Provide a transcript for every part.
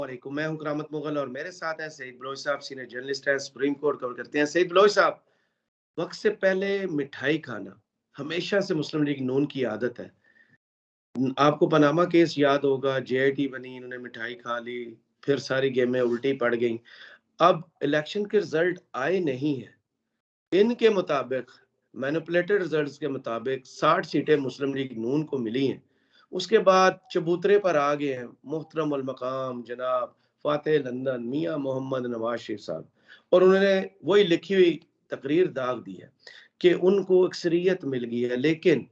वालेकुम, मैं हूं करामत मुगल और मेरे साथ हैं सईद बलोच साहब, सीनियर जर्नलिस्ट हैं, सुप्रीम कोर्ट कवर करते हैं। सईद बलोच साहब, वक्त से पहले मिठाई खाना हमेशा से मुस्लिम लीग नून की आदत है। आपको पनामा केस याद होगा, जेआईटी बनी, इन्होंने मिठाई खा ली, फिर सारी गेमें उल्टी पड़ गई। अब इलेक्शन के रिजल्ट आए नहीं है, इनके मुताबिक मैनिपुलेटेड रिजल्ट्स के मुताबिक 60 सीटें मुस्लिम लीग नून को मिली हैं। उसके बाद चबूतरे पर आ गए हैं मोहतरम अल मकाम जनाब फातेह लंदन मियां मोहम्मद नवाज शरीफ साहब, और उन्होंने वही लिखी हुई तकरीर दाग दी है कि उनको अक्सरियत मिल गई है, लेकिन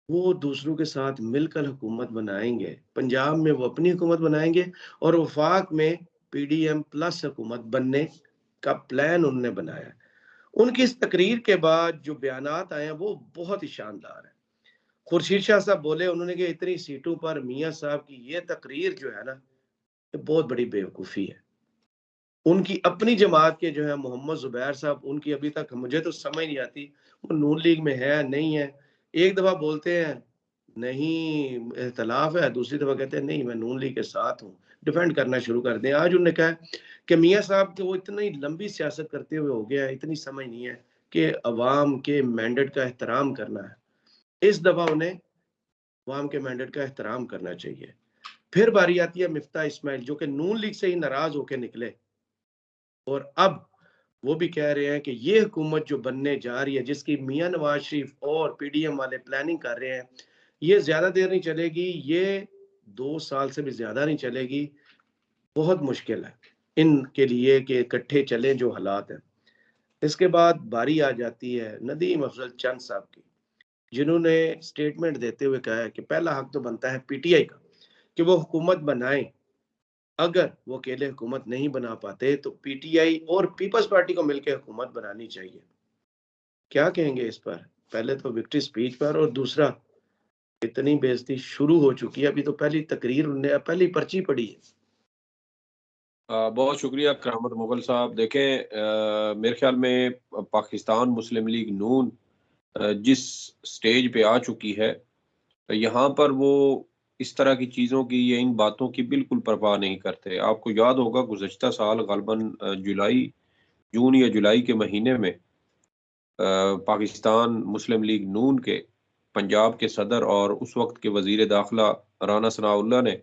वो दूसरों के साथ मिलकर हुकूमत बनाएंगे। पंजाब में वो अपनी हुकूमत बनाएंगे और वफाक में पीडीएम प्लस हुकूमत बनने का प्लान उन्होंने बनाया। उनकी इस तकरीर के बाद जो बयानात आए हैं वो बहुत ही शानदार है। खुर्शीद शाह साहब बोले, उन्होंने कि इतनी सीटों पर मियां साहब की ये तकरीर जो है ना, ये बहुत बड़ी बेवकूफ़ी है। उनकी अपनी जमात के जो है मोहम्मद जुबैर साहब, उनकी अभी तक मुझे तो समझ नहीं आती वो नून लीग में है नहीं है। एक दफा बोलते हैं नहीं इख्तलाफ है, दूसरी दफा कहते हैं नहीं मैं नून लीग के साथ हूँ, डिफेंड करना शुरू कर दें। आज उन्होंने कहा कि मियां साहब तो वो इतनी लंबी सियासत करते हुए हो गया है, इतनी समझ नहीं है कि अवाम के मैंडेट का एहतराम करना है। इस दफा उन्हें अवाम के मैंडेट का एहतराम करना चाहिए। फिर बारी आती है मिफ्ता इस्माइल, जो कि नून लीग से ही नाराज होकर निकले, और अब वो भी कह रहे हैं कि ये हुकूमत जो बनने जा रही है, जिसकी मियां नवाज शरीफ और पीडीएम वाले प्लानिंग कर रहे हैं, ये ज्यादा देर नहीं चलेगी, ये 2 साल से भी ज्यादा नहीं चलेगी। बहुत मुश्किल है इनके लिए कि इकट्ठे चले जो हालात हैं। इसके बाद बारी आ जाती है नदीम अफजल चंद साहब की, जिन्होंने स्टेटमेंट देते हुए कहा है कि पहला हक तो बनता है पीटीआई का कि वो हुकूमत बनाए। अगर वो अकेले हुकूमत नहीं बना पाते तो पीटीआई और पीपल्स पार्टी को मिलकर हुकूमत बनानी चाहिए। क्या कहेंगे इस पर? पहले तो विक्ट्री स्पीच पर, और दूसरा इतनी बेइज्जती शुरू हो चुकी है, अभी तो पहली तकरीर उन्होंने पहली पर्ची पड़ी है। बहुत शुक्रिया करामत मुगल साहब। देखें, मेरे ख्याल में पाकिस्तान मुस्लिम लीग नून जिस स्टेज पे आ चुकी है, यहाँ पर वो इस तरह की चीज़ों की या इन बातों की बिल्कुल परवाह नहीं करते। आपको याद होगा गुज़श्ता साल ग़ालिबन जून या जुलाई के महीने में पाकिस्तान मुस्लिम लीग नून के पंजाब के सदर और उस वक्त के वज़ीर दाखिला राना सनाउल्लाह ने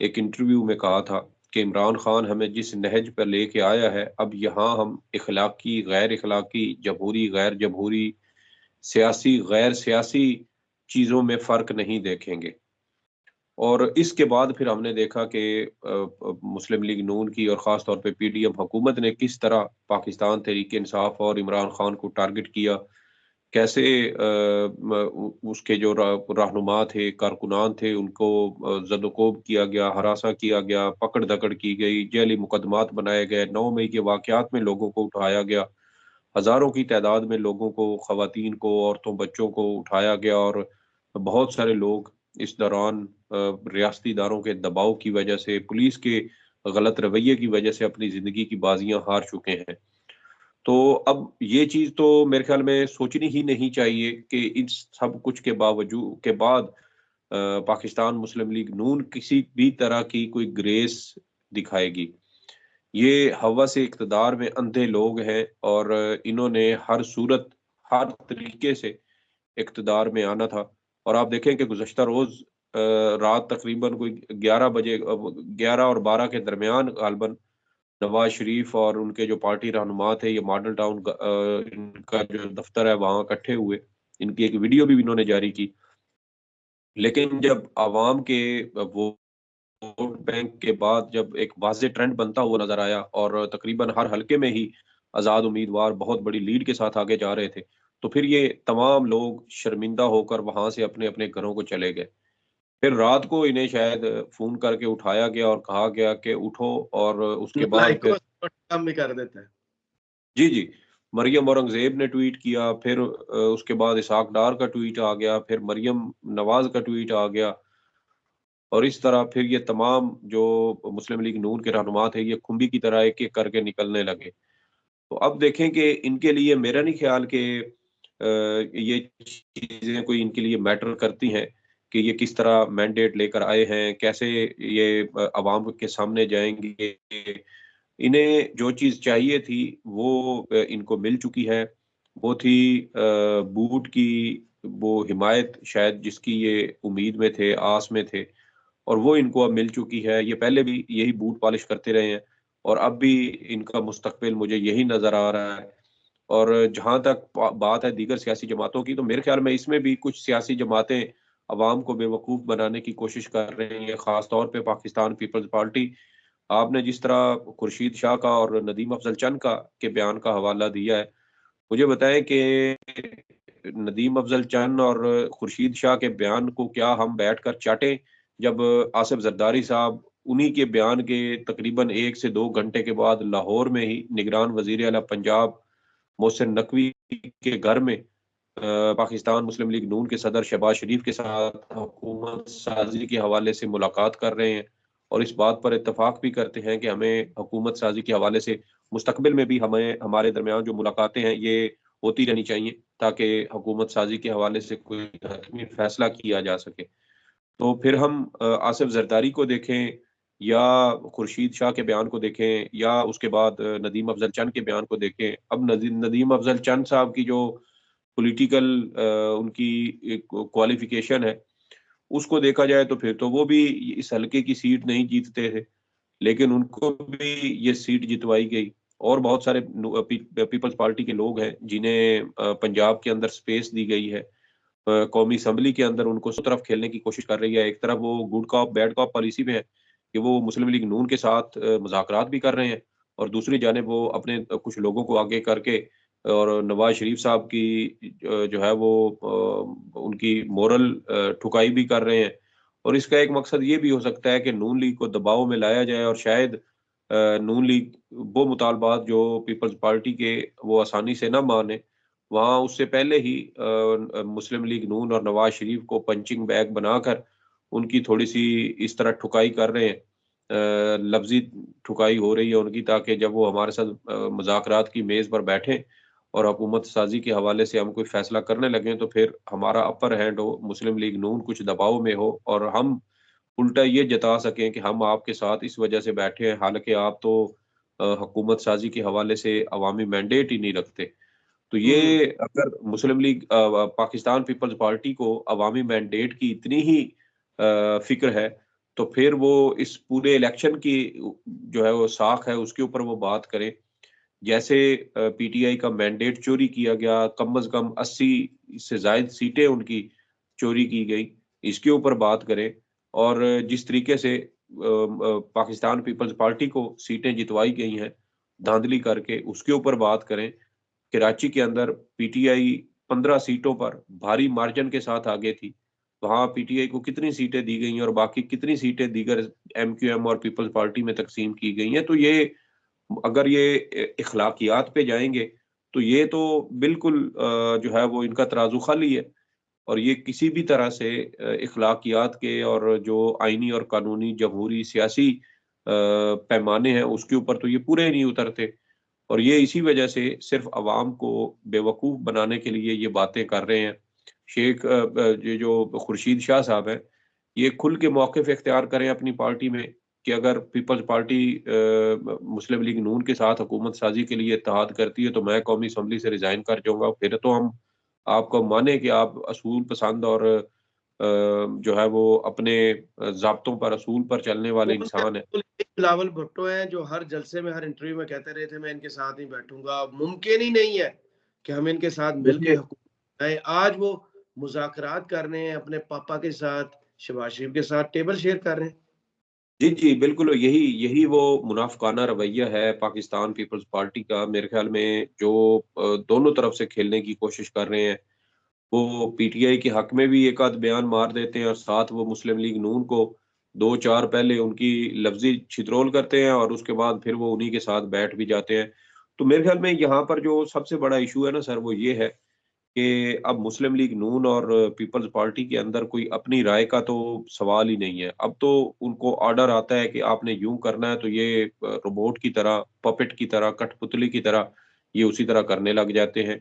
एक इंटरव्यू में कहा था कि इमरान खान हमें जिस नहज पर लेके आया है, अब यहाँ हम इखलाकी, गैर इखलाकी, जमहूरी, गैर जमहूरी, सियासी, गैर सियासी चीज़ों में फ़र्क नहीं देखेंगे। और इसके बाद फिर हमने देखा कि मुस्लिम लीग नून की और ख़ास तौर पे पीडीएम हुकूमत ने किस तरह पाकिस्तान तहरीक इंसाफ और इमरान खान को टारगेट किया। कैसे उसके जो रहनुमा थे, कारकुनान थे, उनको ज़द-ओ-कोब किया गया, हरासा किया गया, पकड़-धकड़ की गई, जेली मुकदमात बनाए गए, 9 मई के वाक़यात में लोगों को उठाया गया। हज़ारों की तादाद में लोगों को, ख़वातीन को, औरतों, बच्चों को उठाया गया और बहुत सारे लोग इस दौरान रियासती इदारों के दबाव की वजह से, पुलिस के गलत रवैये की वजह से अपनी ज़िंदगी की बाजियाँ हार चुके हैं। तो अब ये चीज़ तो मेरे ख्याल में सोचनी ही नहीं चाहिए कि इन सब कुछ के के बाद पाकिस्तान मुस्लिम लीग नून किसी भी तरह की कोई ग्रेस दिखाएगी। ये हवा से इक़्तिदार में अंधे लोग हैं और इन्होंने हर सूरत, हर तरीके से इक़्तिदार में आना था। और आप देखें कि गुज़श्ता रोज़ रात तकरीबन कोई 11 बजे 11 और 12 के दरमियान ग़ालिबन नवाज़ शरीफ और उनके जो पार्टी रहनुमा थे, ये मॉडल टाउन इनका जो दफ़्तर है वहाँ इकट्ठे हुए। इनकी एक वीडियो भी इन्होंने जारी की। लेकिन जब आवाम के वोट बैंक के बाद जब एक वाज़ेह ट्रेंड बनता हुआ नज़र आया और तकरीबन हर हलके में ही आज़ाद उम्मीदवार बहुत बड़ी लीड के साथ आगे जा रहे थे, तो फिर ये तमाम लोग शर्मिंदा होकर वहाँ से अपने-अपने घरों को चले गए। फिर रात को इन्हें शायद फ़ोन करके उठाया गया और कहा गया कि उठो, और उसके बाद नालायकों फिर काम भी कर देता है। जी, जी। मरियम औरंगज़ेब ने ट्वीट किया, फिर उसके बाद इसहाक डार का ट्वीट आ गया, फिर मरियम नवाज़ का ट्वीट आ गया, और इस तरह फिर ये तमाम जो मुस्लिम लीग नून के रहनुमा थे, ये खुंबी की तरह एक-एक करके निकलने लगे। तो अब देखें कि इनके लिए मेरा नहीं ख्याल कि ये चीज़ें कोई इनके लिए मैटर करती हैं, कि ये किस तरह मैंडेट लेकर आए हैं, कैसे ये अवाम के सामने जाएंगे। इन्हें जो चीज़ चाहिए थी वो इनको मिल चुकी है। वो थी बूट की वो हिमायत, शायद जिसकी ये उम्मीद में थे, आस में थे, और वो इनको अब मिल चुकी है। ये पहले भी यही बूट पॉलिश करते रहे हैं और अब भी इनका मुस्तकबिल मुझे यही नज़र आ रहा है। और जहाँ तक बात है दीगर सियासी जमातों की, तो मेरे ख्याल में इसमें भी कुछ सियासी जमातें अवाम को बेवकूफ़ बनाने की कोशिश कर रही हैं, ख़ास तौर पे पाकिस्तान पीपल्स पार्टी। आपने जिस तरह खुर्शीद शाह का और नदीम अफ़ज़ल चंद का के बयान का हवाला दिया है, मुझे बताएँ कि नदीम अफ़ज़ल चंद और खुर्शीद शाह के बयान को क्या हम बैठकर चाटें, जब आसिफ ज़रदारी साहब उन्हीं के बयान के तकरीबन 1 से 2 घंटे के बाद लाहौर में ही निगरान वज़ीर आला पंजाब मोहसिन नकवी के घर में पाकिस्तान मुस्लिम लीग नून के सदर शहबाज शरीफ के साथ हुकूमत साजी के हवाले से मुलाकात कर रहे हैं और इस बात पर इत्तफाक भी करते हैं कि हमें हुकूमत साजी के हवाले से मुस्तकबिल में भी हमें हमारे दरमियान जो मुलाकातें हैं ये होती रहनी चाहिए, ताकि हुकूमत साजी के हवाले से कोई हतमी फैसला किया जा सके। तो फिर हम आसिफ जरदारी को देखें या खुर्शीद शाह के बयान को देखें या उसके बाद नदीम अफजल चंद के बयान को देखें। अब नदीम अफजल चंद साहब की जो पॉलिटिकल उनकी एक क्वालिफिकेशन है, उसको देखा जाए तो फिर तो वो भी इस हल्के की सीट नहीं जीतते थे, लेकिन उनको भी ये सीट जितवाई गई। और बहुत सारे पीपल्स पार्टी के लोग हैं जिन्हें पंजाब के अंदर स्पेस दी गई है। कौमी असम्बली के अंदर उनको सब तरफ खेलने की कोशिश कर रही है। एक तरफ वो good cop bad cop policy में है कि वो मुस्लिम लीग नून के साथ मुज़ाकरात भी कर रहे हैं और दूसरी जानिब वो अपने कुछ लोगों को आगे करके और नवाज शरीफ साहब की जो है वो उनकी मोरल ठुकाई भी कर रहे हैं। और इसका एक मकसद ये भी हो सकता है कि नून लीग को दबाव में लाया जाए और शायद नून लीग वो मुतालबात जो पीपल्स पार्टी के वो आसानी से ना माने, वहाँ उससे पहले ही मुस्लिम लीग नून और नवाज शरीफ को पंचिंग बैग बनाकर उनकी थोड़ी-सी इस तरह ठुकाई कर रहे हैं। लफ्ज़ी ठुकाई हो रही है उनकी, ताकि जब वो हमारे साथ मुज़ाकरात की मेज़ पर बैठें और हुकूमत साज़ी के हवाले से हम कोई फ़ैसला करने लगें, तो फिर हमारा अपर हैंड हो, मुस्लिम लीग नून कुछ दबाव में हो और हम उल्टा ये जता सकें कि हम आपके साथ इस वजह से बैठे हैं, हालाँकि आप तो हुकूमत साज़ी के हवाले से अवामी मैंडेट ही नहीं रखते। तो हुँ। ये अगर मुस्लिम लीग पाकिस्तान पीपल्स पार्टी को अवामी मैंडेट की इतनी ही फ़िक्र है, तो फिर वो इस पूरे इलेक्शन की जो है वो साख है, उसके ऊपर वो बात करें। जैसे पीटीआई का मैंडेट चोरी किया गया, कम से कम 80 से ज़ायद सीटें उनकी चोरी की गई, इसके ऊपर बात करें। और जिस तरीके से पाकिस्तान पीपल्स पार्टी को सीटें जितवाई गई हैं, धांधली करके, उसके ऊपर बात करें। कराची के अंदर पीटीआई 15 सीटों पर भारी मार्जिन के साथ आगे थी। वहाँ पीटीआई को कितनी सीटें दी गई हैं और बाकी कितनी सीटें दीगर एमक्यूएम और पीपल्स पार्टी में तक़सीम की गई हैं। तो ये अगर ये इखलाकियात पे जाएँगे, तो ये तो बिल्कुल जो है वो इनका तराजू खाली है और ये किसी भी तरह से इखलाकियात के और जो आईनी और कानूनी जमहूरी सियासी पैमाने हैं, उसके ऊपर तो ये पूरे ही नहीं उतरते। और ये इसी वजह से सिर्फ़ अवाम को बेवकूफ़ बनाने के लिए ये बातें कर रहे हैं। ये जो खुर्शीद शाह साहब हैं, ये खुल के मौक़िफ़ इख्तियार करें अपनी पार्टी में कि अगर पीपल्स पार्टी मुस्लिम लीग नून के साथ हुकूमत साज़ी के लिए इत्तेहाद करती है, तो मैं कौमी असम्बली से रिज़ाइन कर जाऊँगा। फिर तो हम आपको माने कि आप असूल पसंद और जो है वो अपने ज़ाब्तों पर, असूल पर चलने वाले उनके इंसान हैं। बिल्कुल एक बिलावल भुट्टो हैं जो हर जलसे में, हर इंटरव्यू में कहते रहे थे मैं इनके साथ ही बैठूँगा। मुमकिन ही नहीं है कि हम इनके साथ मिल के देखिए हुकूमत बनाएँ। आज वो मुज़ाकरात कर रहे हैं अपने पापा के साथ, शहबाज शरीफ के साथ टेबल शेयर कर रहे हैं। जी, जी, बिल्कुल यही यही वो मुनाफ़िकाना रवैया है पाकिस्तान पीपल्स पार्टी का, मेरे ख़्याल में जो दोनों तरफ से खेलने की कोशिश कर रहे हैं। वो पीटीआई के हक़ में भी एक आध बयान मार देते हैं और साथ वो मुस्लिम लीग नून को 2-4 पहले उनकी लफ़्ज़ी छितरोल करते हैं और उसके बाद फिर वो उन्हीं के साथ बैठ भी जाते हैं। तो मेरे ख़्याल में यहाँ पर जो सबसे बड़ा इश्यू है ना सर, वो ये है कि अब मुस्लिम लीग नून और पीपल्स पार्टी के अंदर कोई अपनी राय का तो सवाल ही नहीं है। अब तो उनको ऑर्डर आता है कि आपने यूँ करना है, तो ये रोबोट की तरह, पपेट की तरह, कठपुतली की तरह ये उसी तरह करने लग जाते हैं।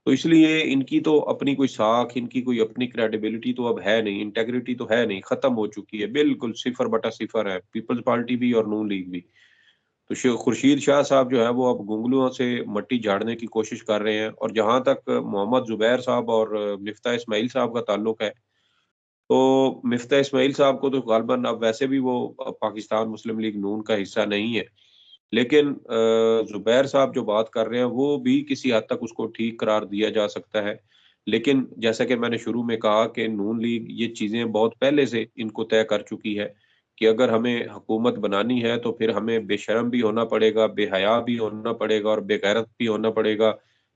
तो इसलिए इनकी तो अपनी कोई साख, इनकी कोई अपनी क्रेडिबिलिटी तो अब है नहीं, इंटेग्रिटी तो है नहीं, खत्म हो चुकी है, बिल्कुल 0/0 है, पीपल्स पार्टी भी और नून लीग भी। तो खुर्शीद शाह साहब जो है वो अब गुंगलुओं से मट्टी झाड़ने की कोशिश कर रहे हैं। और जहां तक मोहम्मद जुबैर साहब और मिफ्ता इस्माइल साहब का ताल्लुक है, तो मिफ्ता इस्माइल साहब को तो गालबन अब वैसे भी वो पाकिस्तान मुस्लिम लीग नून का हिस्सा नहीं है, लेकिन जुबैर साहब जो बात कर रहे हैं वो भी किसी हद तक उसको ठीक करार दिया जा सकता है। लेकिन जैसा कि मैंने शुरू में कहा कि नून लीग ये चीज़ें बहुत पहले से इनको तय कर चुकी है कि अगर हमें हुकूमत बनानी है तो फिर हमें बेशर्म भी होना पड़ेगा, बेहया भी होना पड़ेगा और बेगैरत भी होना पड़ेगा।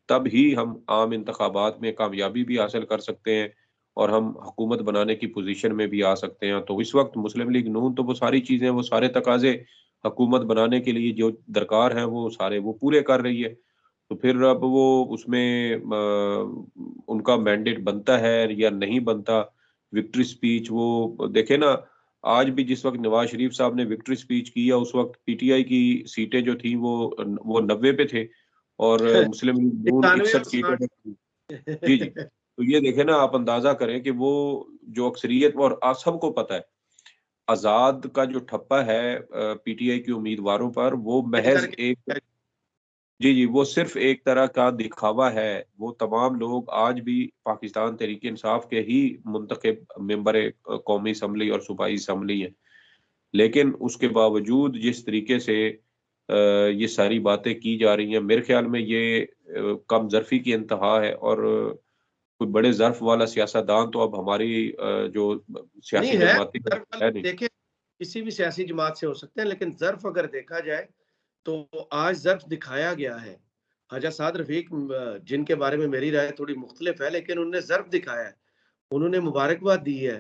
तब ही हम आम इंतखाबात में कामयाबी भी हासिल कर सकते हैं और हम हुकूमत बनाने की पोजीशन में भी आ सकते हैं। तो इस वक्त मुस्लिम लीग नून तो वो सारी चीज़ें, वो सारे तकाज़े हुकूमत बनाने के लिए जो दरकार हैं वो सारे वो पूरे कर रही है। तो फिर अब वो उसमें उनका मैंडेट बनता है या नहीं बनता, विक्ट्री स्पीच वो देखे ना, आज भी जिस वक़्त नवाज़ शरीफ साहब ने विक्ट्री स्पीच किया उस वक़्त पीटीआई की सीटें जो थी वो 90 पे थे और मुस्लिम लीग नून 91 और 61 सीटों पे थी। जी, जी। तो ये देखें ना, आप अंदाज़ा करें कि वो जो अक्सरियत, और आप सबको पता है आज़ाद का जो ठप्पा है पीटीआई के उम्मीदवारों पर, वो महज़ करके एक, जी, जी, वो सिर्फ़ एक तरह का दिखावा है। वो तमाम लोग आज भी पाकिस्तान तहरीक-ए-इंसाफ के ही मुंतखब मेंबर कौमी असम्बली और सूबाई असम्बली हैं। लेकिन उसके बावजूद जिस तरीके से ये सारी बातें की जा रही हैं, मेरे ख़्याल में ये कम ज़र्फ़ी की इंतहा है। और कोई बड़े ज़र्फ़ वाला सियासतदान तो अब हमारी जो नहीं सियासी है, जमाती में ज़र्फ़ है नहीं। देखें किसी भी सियासी जमात से हो सकते हैं, लेकिन ज़र्फ़ अगर देखा जाए तो आज ज़र्फ़ दिखाया गया है। ख्वाजा साद रफ़ीक जिनके बारे में मेरी राय थोड़ी मुख्तलिफ है, लेकिन उन्होंने ज़र्फ़ दिखाया है। उन्होंने मुबारकबाद दी है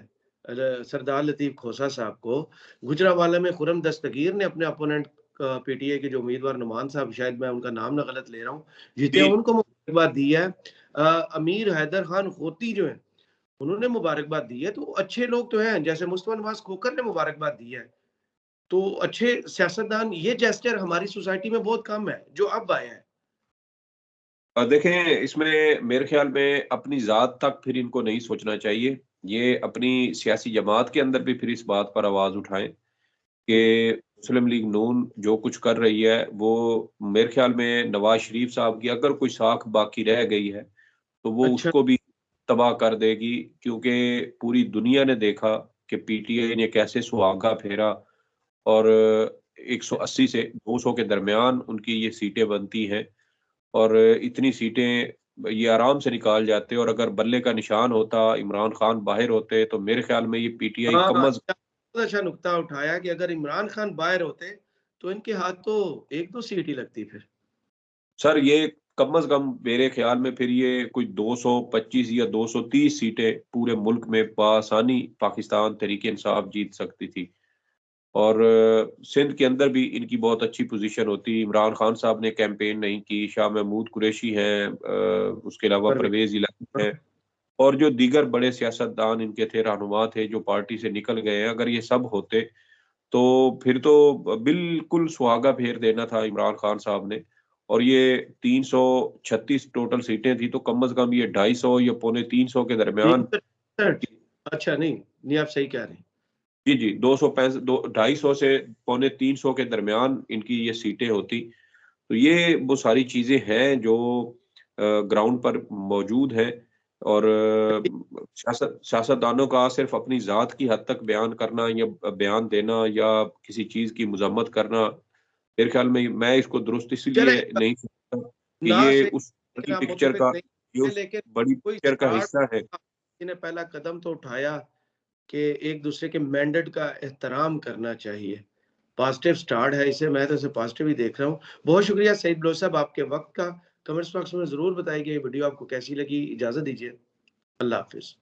सरदार लतीफ़ खोसा साहब को। गुजरांवाला में खुर्रम दस्तगीर ने अपने अपोनेंट पीटीआई के जो उम्मीदवार नुमान साहब, शायद मैं उनका नाम ना गलत ले रहा हूँ, जीते हैं, जी। उनको मुबारकबाद दी है। अमीर हैदर खान खोती जो हैं, उन्होंने मुबारकबाद दी है। तो अच्छे लोग तो हैं, जैसे मुस्तफा नवाज खोखर ने मुबारकबाद दी है। तो अच्छे सियासतदान, ये जेस्चर हमारी सोसाइटी में बहुत कम है जो अब आए हैं। देखें, इसमें मेरे ख्याल में अपनी ज़ात तक फिर इनको नहीं सोचना चाहिए। ये अपनी सियासी जमात के अंदर भी फिर इस बात पर आवाज़ उठाएँ कि मुस्लिम लीग नून जो कुछ कर रही है, वो मेरे ख्याल में नवाज़ शरीफ साहब की अगर कोई साख बाकी रह गई है, तो वो अच्छा। उसको भी तबाह कर देगी। क्योंकि पूरी दुनिया ने देखा कि पीटीआई ने कैसे सुहागा फेरा और 180 से 200 के दरमियान उनकी ये सीटें बनती हैं और इतनी सीटें ये आराम से निकाल जाते। और अगर बल्ले का निशान होता, इमरान खान बाहर होते, तो मेरे ख्याल में ये पीटीआई हाँ, कम अज़ बहुत अच्छा नुकता उठाया कि अगर इमरान खान बाहर होते तो इनके हाथ तो 1-2 सीट ही लगती फिर। सर, ये कम अज़ कम मेरे ख़्याल में फिर ये कोई 225 या 230 सीटें पूरे मुल्क में बआसानी पाकिस्तान तहरीक-ए-इंसाफ जीत सकती थी। और सिंध के अंदर भी इनकी बहुत अच्छी पोज़ीशन होती। इमरान खान साहब ने कैंपेन नहीं की, शाह महमूद कुरैशी हैं, उसके अलावा परवेज़ इलाही हैं और जो दीगर बड़े सियासतदान इनके थे, रहनुमा थे, जो पार्टी से निकल गए हैं। अगर ये सब होते, तो फिर तो बिल्कुल सुहागा फेर देना था इमरान खान साहब ने। और ये 336 टोटल सीटें थी, तो कम से कम ये 250 या पौने 300 के दरमियान। 363। अच्छा, नहीं, नहीं आप सही कह रहे हैं। जी, जी, 265 दो 250 से पौने 300 के दरमियान इनकी ये सीटें होती। तो ये वो सारी चीज़ें हैं जो ग्राउंड पर मौजूद हैं। और सियासतदानों का सिर्फ़ अपनी ज़ात की हद तक बयान करना या बयान देना या किसी चीज़ की मज़म्मत करना, मेरे ख़्याल में मैं इसको दुरुस्त चले, इसलिए नहीं समझता कि ना ये सही उस लेकिन बड़ी आप पिक्चर मुत्तफ़िक का, नहीं ये है, उस लेकिन बड़ी कोई पिक्चर का स्टार्ट हिस्सा है। ने पहला कदम तो उठाया कि एक दूसरे के मैंडेट का एहतराम करना चाहिए। पॉजिटिव स्टार्ट है इसे, मैं तो इसे पॉजिटिव ही देख रहा हूँ। बहुत शुक्रिया सईद बलोच साहब आपके वक़्त का। कमेंट्स बॉक्स में ज़रूर बताइए ये वीडियो आपको कैसी लगी। इजाज़त दीजिए। अल्लाह हाफ़िज़।